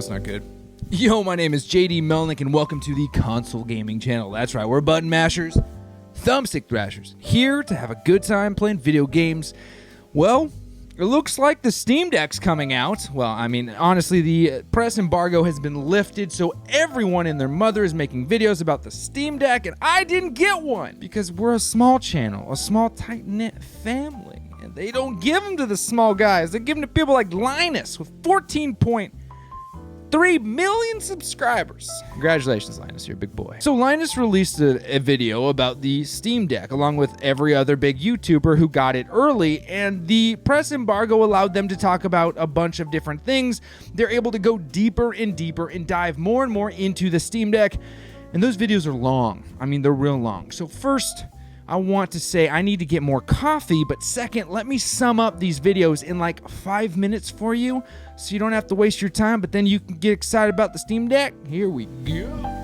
that's not good. Yo, my name is JD Melnick, and welcome to the Console Gaming Channel. That's right, we're button mashers, thumbstick thrashers, here to have a good time playing video games. Well, it looks like the Steam Deck's coming out. Well, I mean, honestly, the press embargo has been lifted, so everyone and their mother is making videos about the Steam Deck, and I didn't get one because we're a small channel, a small, tight-knit family, and they don't give them to the small guys. They give them to people like Linus with 14.3 million subscribers. Congratulations, Linus, you're a big boy. So Linus released a video about the Steam Deck along with every other big YouTuber who got it early, and the press embargo allowed them to talk about a bunch of different things. They're able to go deeper and deeper and dive more and more into the Steam Deck, and those videos are long. I mean, they're real long. So first, I want to say I need to get more coffee, but second, let me sum up these videos in like 5 minutes for you so you don't have to waste your time, but then you can get excited about the Steam Deck. Here we go.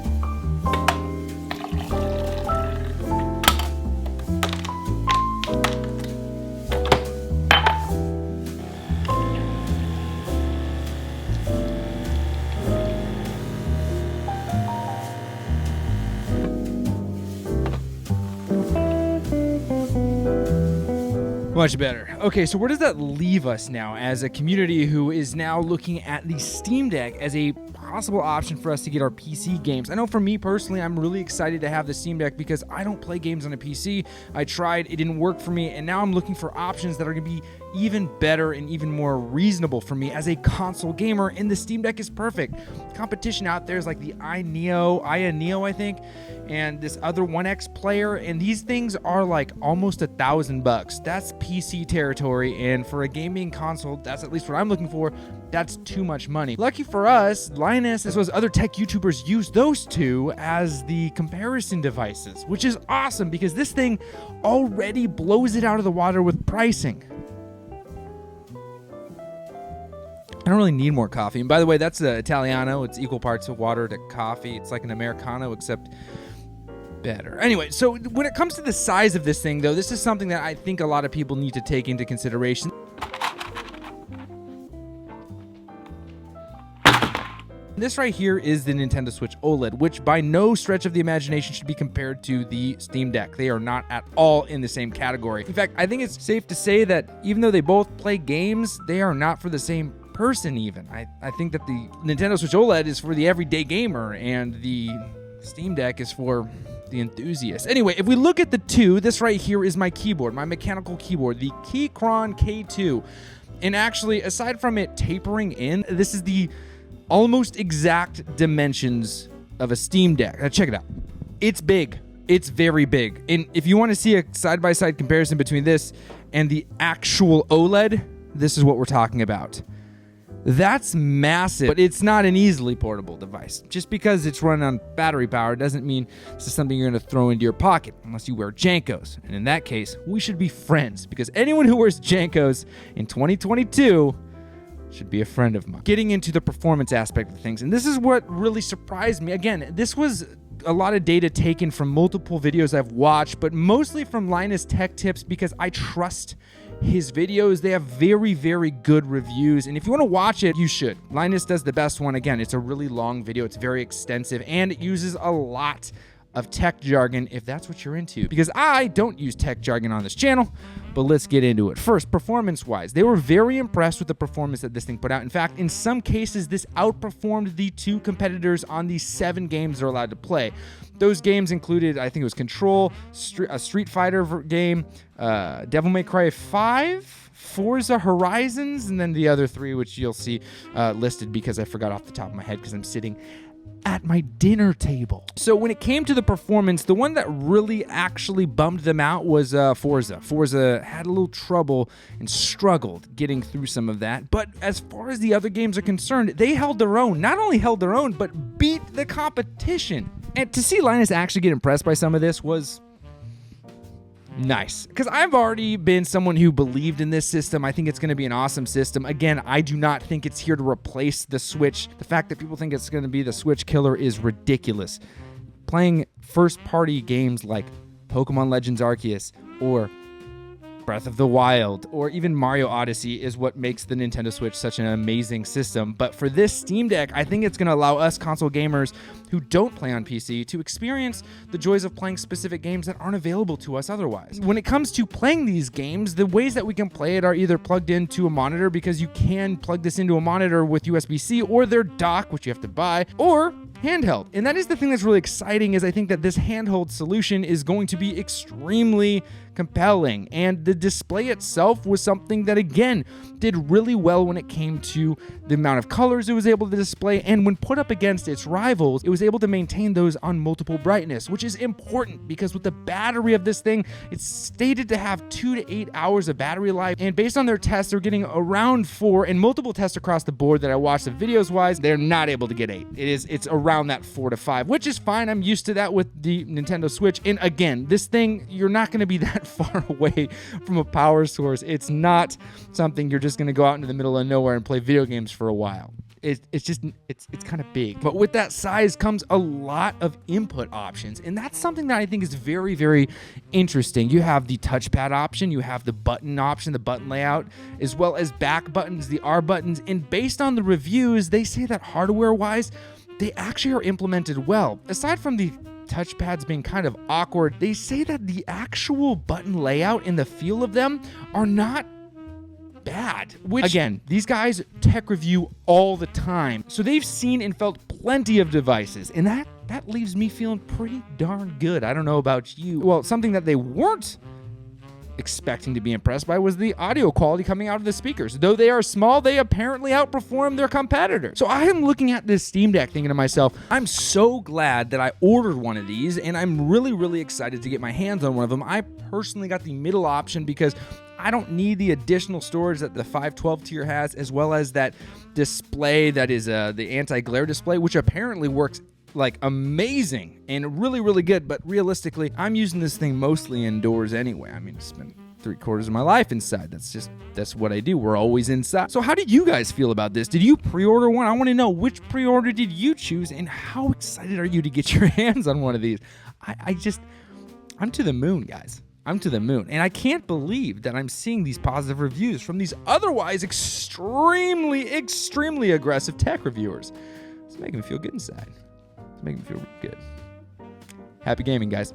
Much better. Okay, so where does that leave us now as a community who is now looking at the Steam Deck as a possible option for us to get our PC games? I know for me personally, I'm really excited to have the Steam Deck because I don't play games on a PC. I tried, it didn't work for me, and now I'm looking for options that are going to be even better and even more reasonable for me as a console gamer, and the Steam Deck is perfect. Competition out there is like the Aya Neo, I think, and this other 1X player, and these things are like almost $1,000. That's PC territory, and for a gaming console, that's at least what I'm looking for. That's too much money. Lucky for us, Linus, as well as other tech YouTubers, use those two as the comparison devices, which is awesome because this thing already blows it out of the water with pricing. I don't really need more coffee. And by the way, that's the Italiano. It's equal parts of water to coffee. It's like an Americano, except better. Anyway, so when it comes to the size of this thing, though, this is something that I think a lot of people need to take into consideration. This right here is the Nintendo Switch OLED, which by no stretch of the imagination should be compared to the Steam Deck. They are not at all in the same category. In fact, I think it's safe to say that even though they both play games, they are not for the same person even. I think that the Nintendo Switch OLED is for the everyday gamer, and the Steam Deck is for the enthusiast. Anyway, if we look at the two, this right here is my keyboard, my mechanical keyboard, the Keychron K2. And actually, aside from it tapering in, this is the almost exact dimensions of a Steam Deck. Now check it out. It's big. It's very big. And if you want to see a side-by-side comparison between this and the actual OLED, this is what we're talking about. That's massive, but it's not an easily portable device. Just because it's running on battery power doesn't mean this is something you're going to throw into your pocket unless you wear Jankos. And in that case, we should be friends because anyone who wears Jankos in 2022 should be a friend of mine. Getting into the performance aspect of things, and this is what really surprised me. Again, this was a lot of data taken from multiple videos I've watched, but mostly from Linus Tech Tips because I trust his videos. They have very, very good reviews, and if you want to watch it, you should. Linus does the best one. Again, it's a really long video. It's very extensive, and it uses a lot of tech jargon if that's what you're into, because I don't use tech jargon on this channel. But let's get into it. First, performance-wise, they were very impressed with the performance that this thing put out. In fact, in some cases, this outperformed the two competitors on the 7 games they're allowed to play. Those games included, I think it was Control, a Street Fighter game, Devil May Cry 5, Forza Horizons, and then the other 3, which you'll see listed because I forgot off the top of my head because I'm sitting at my dinner table. So when it came to the performance, the one that really actually bummed them out was Forza. Forza had a little trouble and struggled getting through some of that. But as far as the other games are concerned, they held their own. Not only held their own, but beat the competition. And to see Linus actually get impressed by some of this was nice, because I've already been someone who believed in this system. I think it's going to be an awesome system. Again, I do not think it's here to replace the Switch. The fact that people think it's going to be the Switch killer is ridiculous. Playing first-party games like Pokemon Legends Arceus or Breath of the Wild, or even Mario Odyssey is what makes the Nintendo Switch such an amazing system. But for this Steam Deck, I think it's going to allow us console gamers who don't play on PC to experience the joys of playing specific games that aren't available to us otherwise. When it comes to playing these games, the ways that we can play it are either plugged into a monitor, because you can plug this into a monitor with USB-C, or their dock, which you have to buy, or handheld. And that is the thing that's really exciting, is I think that this handheld solution is going to be extremely compelling. And the display itself was something that, again, did really well when it came to the amount of colors it was able to display, and when put up against its rivals, it was able to maintain those on multiple brightness, which is important because with the battery of this thing, it's stated to have 2 to 8 hours of battery life, and based on their tests, they're getting around 4, and multiple tests across the board that I watched the videos wise, they're not able to get 8. It's around that 4 to 5, which is fine. I'm used to that with the Nintendo Switch. And again, this thing, you're not going to be that far away from a power source. It's not something you're just going to go out into the middle of nowhere and play video games for a while. It's kind of big. But with that size comes a lot of input options, and that's something that I think is very, very interesting. You have the touchpad option, you have the button option, the button layout, as well as back buttons, the R buttons, and based on the reviews, they say that hardware-wise, they actually are implemented well. Aside from the touchpads being kind of awkward, they say that the actual button layout and the feel of them are not bad. Which, again, these guys tech review all the time, so they've seen and felt plenty of devices, and that leaves me feeling pretty darn good. I don't know about you. Well, something that they weren't expecting to be impressed by was the audio quality coming out of the speakers. Though they are small, they apparently outperform their competitors. So I am looking at this Steam Deck thinking to myself, I'm so glad that I ordered one of these, and I'm really, really excited to get my hands on one of them. I personally got the middle option because I don't need the additional storage that the 512 tier has, as well as that display that is the anti-glare display, which apparently works like amazing and really, really good. But realistically, I'm using this thing mostly indoors anyway. I mean, I spent 3/4 of my life inside. That's what I do. We're always inside. So how did you guys feel about this? Did you pre-order one? I want to know, which pre-order did you choose, and how excited are you to get your hands on one of these? I'm to the moon, guys. I'm to the moon. And I can't believe that I'm seeing these positive reviews from these otherwise extremely, extremely aggressive tech reviewers. It's making me feel good inside. It's making me feel good. Happy gaming, guys.